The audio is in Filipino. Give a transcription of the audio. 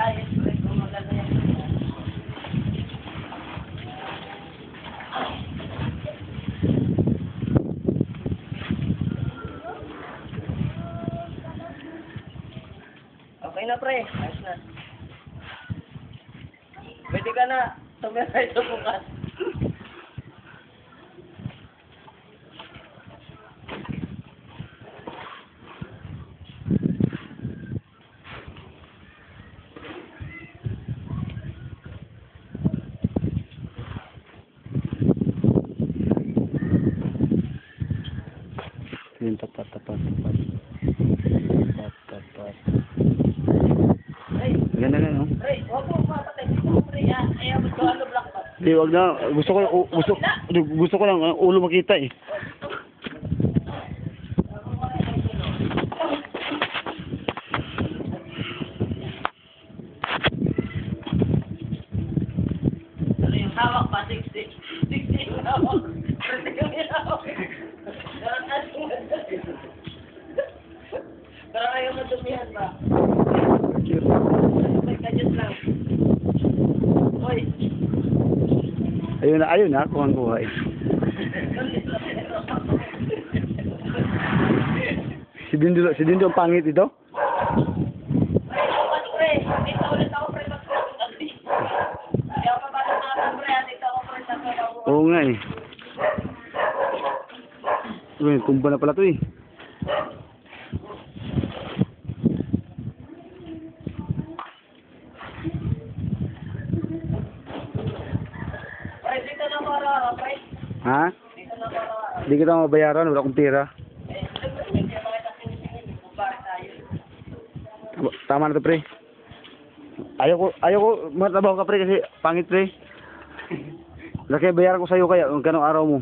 ayos pre, kung maganda yan. Okay na pre, ayos na. Pwede ka na, tumira ito bukas. Yung tapat. Ganda na, no? Pre, huwag mo mapatay dito pre, ayaw mo ito, ano black ba? Hindi, wag na. Gusto ko lang, ulo makita eh. Ano yung hawak pa? 60 yung hawak. 30 yung hawak. Pero ayaw madumihan ba? May kanyas lang. Hoy. Ayun na, kuha eh. Si Dindo ang pangit ito? Pre, dito ulit ako pre. Kaya pa ba natin pre, dito ako pre sa palawo. Oo nga eh. Uy, tumba na pala to eh. Pre, dito na para, pre. Ha? Dito na para. Hindi kita mabayaran, wala akong pera. Hindi makita sinisingin kung bakit tayo. Tama na to, pre. Ayoko matabaho ka, pre, kasi pangit, pre. Laki bayaran ko sa'yo kaya, kung kanong araw mo.